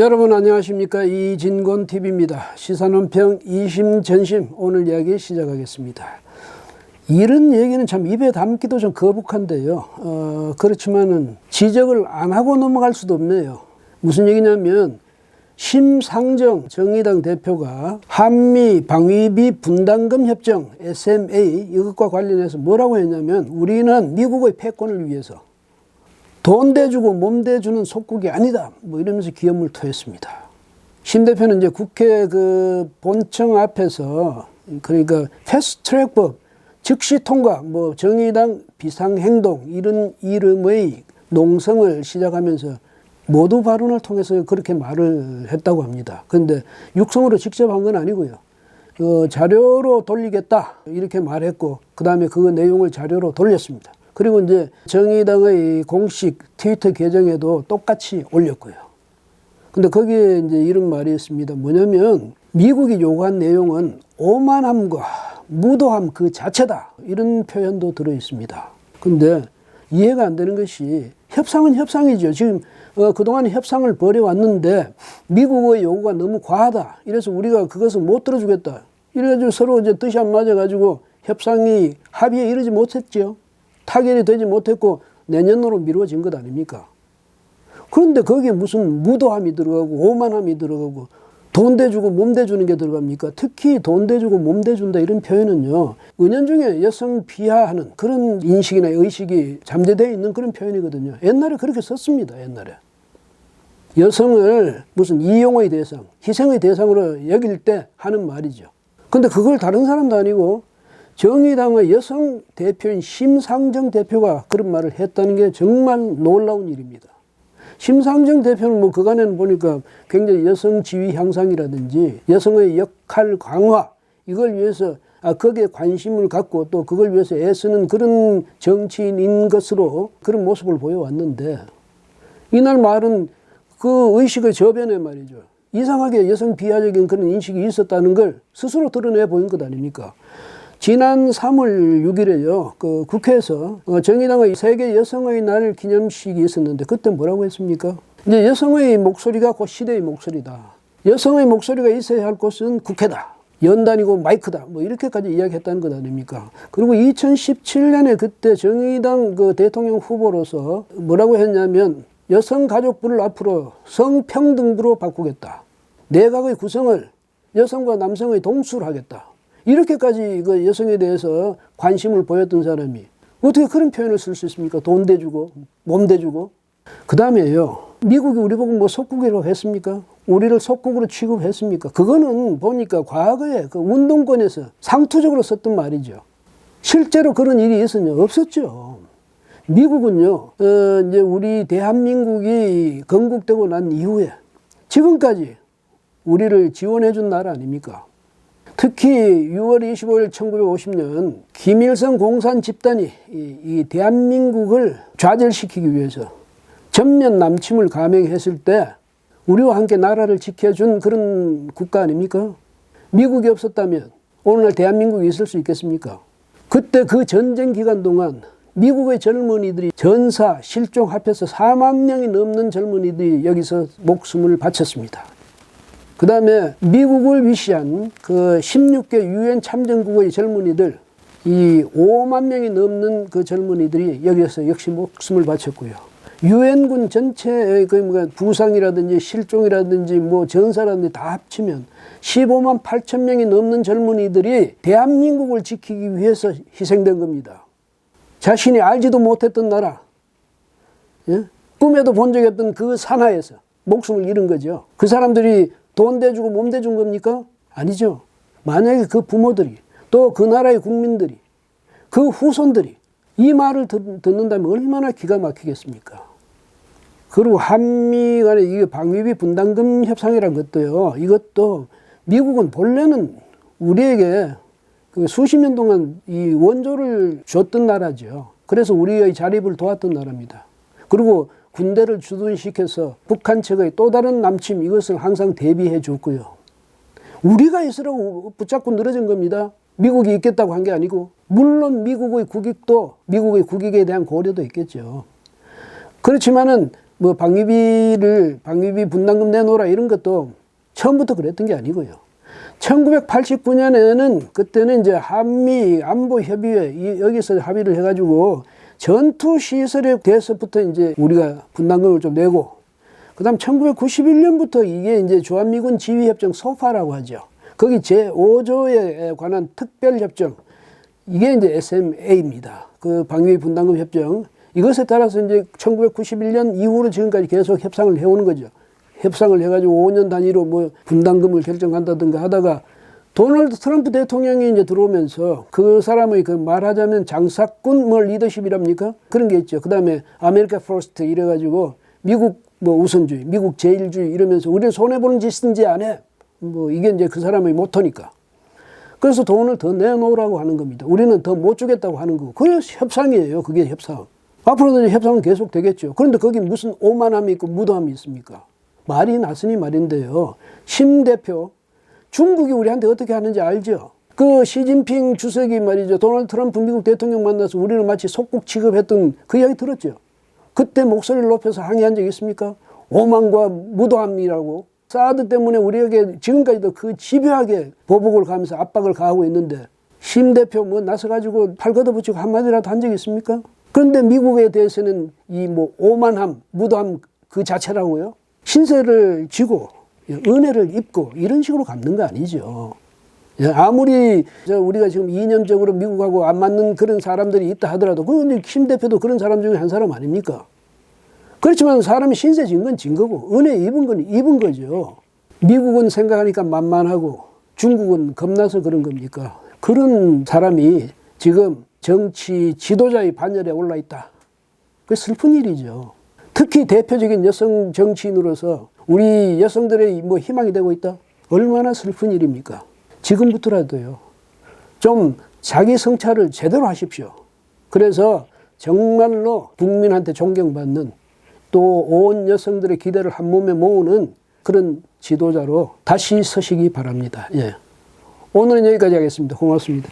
여러분 안녕하십니까? 이진곤TV입니다. 시사논평 이심전심 오늘 이야기 시작하겠습니다. 이런 얘기는 참 입에 담기도 좀 거북한데요. 그렇지만은 지적을 안 하고 넘어갈 수도 없네요. 무슨 얘기냐면 심상정 정의당 대표가 한미 방위비 분담금 협정 SMA 이것과 관련해서 뭐라고 했냐면 우리는 미국의 패권을 위해서 돈 대주고 몸 대주는 속국이 아니다. 뭐 이러면서 기염을 토했습니다. 심 대표는 이제 국회 그 본청 앞에서 그러니까 패스트트랙법 즉시 통과 뭐 정의당 비상행동 이런 이름의 농성을 시작하면서 모두 발언을 통해서 그렇게 말을 했다고 합니다. 그런데 육성으로 직접 한 건 아니고요. 자료로 돌리겠다 이렇게 말했고 그 다음에 그 내용을 자료로 돌렸습니다. 그리고 이제 정의당의 공식 트위터 계정에도 똑같이 올렸고요. 근데 거기에 이제 이런 말이 있습니다. 뭐냐면 미국이 요구한 내용은 오만함과 무도함 그 자체다. 이런 표현도 들어 있습니다. 근데 이해가 안 되는 것이 협상은 협상이죠. 지금 그동안 협상을 벌여왔는데 미국의 요구가 너무 과하다. 이래서 우리가 그것을 못 들어주겠다. 이래가지고 서로 이제 뜻이 안 맞아가지고 협상이 합의에 이르지 못했죠. 타결이 되지 못했고 내년으로 미뤄진 것 아닙니까? 그런데 거기에 무슨 무도함이 들어가고 오만함이 들어가고 돈 대주고 몸 대주는 게 들어갑니까? 특히 돈 대주고 몸 대준다 이런 표현은요. 은연중에 여성 비하하는 그런 인식이나 의식이 잠재되어 있는 그런 표현이거든요. 옛날에 그렇게 썼습니다. 옛날에. 여성을 무슨 이용의 대상, 희생의 대상으로 여길 때 하는 말이죠. 근데 그걸 다른 사람도 아니고 정의당의 여성 대표인 심상정 대표가 그런 말을 했다는 게 정말 놀라운 일입니다. 심상정 대표는 뭐 그간에는 보니까 굉장히 여성 지위 향상이라든지 여성의 역할 강화 이걸 위해서 거기에 관심을 갖고 또 그걸 위해서 애쓰는 그런 정치인인 것으로 그런 모습을 보여왔는데 이날 말은 그 의식의 저변에 말이죠. 이상하게 여성 비하적인 그런 인식이 있었다는 걸 스스로 드러내 보인 것 아닙니까? 지난 3월 6일에요. 그 국회에서 정의당의 세계 여성의 날 기념식이 있었는데 그때 뭐라고 했습니까? 이제 여성의 목소리가 곧 시대의 목소리다. 여성의 목소리가 있어야 할 곳은 국회다. 연단이고 마이크다. 뭐 이렇게까지 이야기했다는 것 아닙니까? 그리고 2017년에 그때 정의당 그 대통령 후보로서 뭐라고 했냐면 여성가족부를 앞으로 성평등부로 바꾸겠다. 내각의 구성을 여성과 남성의 동수로 하겠다. 이렇게까지 그 여성에 대해서 관심을 보였던 사람이 어떻게 그런 표현을 쓸 수 있습니까? 돈 대주고 몸 대주고. 그 다음에요. 미국이 우리 보고 뭐 속국이라고 했습니까? 우리를 속국으로 취급했습니까? 그거는 보니까 과거에 그 운동권에서 상투적으로 썼던 말이죠. 실제로 그런 일이 있었냐? 없었죠. 미국은요. 이제 우리 대한민국이 건국되고 난 이후에 지금까지 우리를 지원해 준 나라 아닙니까? 특히 6월 25일 1950년 김일성 공산 집단이 이 대한민국을 좌절시키기 위해서 전면 남침을 감행했을 때 우리와 함께 나라를 지켜준 그런 국가 아닙니까? 미국이 없었다면 오늘날 대한민국이 있을 수 있겠습니까? 그때 그 전쟁 기간 동안 미국의 젊은이들이 전사, 실종 합해서 4만 명이 넘는 젊은이들이 여기서 목숨을 바쳤습니다. 그 다음에 미국을 위시한 그 16개 유엔 참전국의 젊은이들, 이 5만 명이 넘는 그 젊은이들이 여기서 역시 목숨을 바쳤고요. 유엔군 전체의 그 부상이라든지 실종이라든지 뭐 전사라든지 다 합치면 15만 8천 명이 넘는 젊은이들이 대한민국을 지키기 위해서 희생된 겁니다. 자신이 알지도 못했던 나라, 꿈에도 본 적이 없던 그 산하에서 목숨을 잃은 거죠. 그 사람들이 돈 대주고 몸 대준 겁니까? 아니죠. 만약에 그 부모들이 또 그 나라의 국민들이 그 후손들이 이 말을 듣는다면 얼마나 기가 막히겠습니까? 그리고 한미 간의 이게 방위비 분담금 협상이라는 것도요. 이것도 미국은 본래는 우리에게 그 수십 년 동안 이 원조를 줬던 나라죠. 그래서 우리의 자립을 도왔던 나라입니다. 그리고 군대를 주둔시켜서 북한 측의 또 다른 남침 이것을 항상 대비해 줬고요. 우리가 있으라고 붙잡고 늘어진 겁니다. 미국이 있겠다고 한 게 아니고 물론 미국의 국익에 대한 고려도 있겠죠. 그렇지만은 뭐 방위비 분담금 내놓으라 이런 것도 처음부터 그랬던 게 아니고요. 1989년에는 그때는 이제 한미 안보 협의회 여기서 합의를 해가지고 전투 시설에 대해서부터 이제 우리가 분담금을 좀 내고, 그다음 1991년부터 이게 이제 주한미군 지휘협정 소파라고 하죠. 거기 제5조에 관한 특별협정, 이게 이제 SMA입니다. 그 방위 분담금 협정. 이것에 따라서 이제 1991년 이후로 지금까지 계속 협상을 해오는 거죠. 협상을 해가지고 5년 단위로 뭐 분담금을 결정한다든가 하다가 도널드 트럼프 대통령이 이제 들어오면서 그 사람의 그 말하자면 장사꾼 뭐 리더십이랍니까? 그런 게 있죠. 그 다음에 아메리카 퍼스트 이래가지고 미국 뭐 우선주의, 미국 제일주의 이러면서 우리는 손해보는 짓은 이제 안 해. 뭐 이게 이제 그 사람의 모토니까. 그래서 돈을 더 내놓으라고 하는 겁니다. 우리는 더 못 주겠다고 하는 거고. 그게 협상이에요. 그게 협상. 앞으로도 협상은 계속 되겠죠. 그런데 거기 무슨 오만함이 있고 무도함이 있습니까? 말이 났으니 말인데요. 심 대표, 중국이 우리한테 어떻게 하는지 알죠? 그 시진핑 주석이 말이죠. 도널드 트럼프 미국 대통령 만나서 우리를 마치 속국 취급했던 그 이야기 들었죠? 그때 목소리를 높여서 항의한 적 있습니까? 오만과 무도함이라고. 사드 때문에 우리에게 지금까지도 그 집요하게 보복을 가면서 압박을 가하고 있는데 심 대표 뭐 나서가지고 팔 걷어붙이고 한마디라도 한 적 있습니까? 그런데 미국에 대해서는 이 뭐 오만함, 무도함 그 자체라고요? 신세를 지고 은혜를 입고 이런 식으로 갚는 거 아니죠. 아무리 우리가 지금 이념적으로 미국하고 안 맞는 그런 사람들이 있다 하더라도 그 심 대표도 그런 사람 중에 한 사람 아닙니까? 그렇지만 사람이 신세 진 건 진 거고 은혜 입은 건 입은 거죠. 미국은 생각하니까 만만하고 중국은 겁나서 그런 겁니까? 그런 사람이 지금 정치 지도자의 반열에 올라 있다. 그게 슬픈 일이죠. 특히 대표적인 여성 정치인으로서 우리 여성들의 뭐 희망이 되고 있다? 얼마나 슬픈 일입니까? 지금부터라도요. 좀 자기 성찰을 제대로 하십시오. 그래서 정말로 국민한테 존경받는 또 온 여성들의 기대를 한 몸에 모으는 그런 지도자로 다시 서시기 바랍니다. 예. 오늘은 여기까지 하겠습니다. 고맙습니다.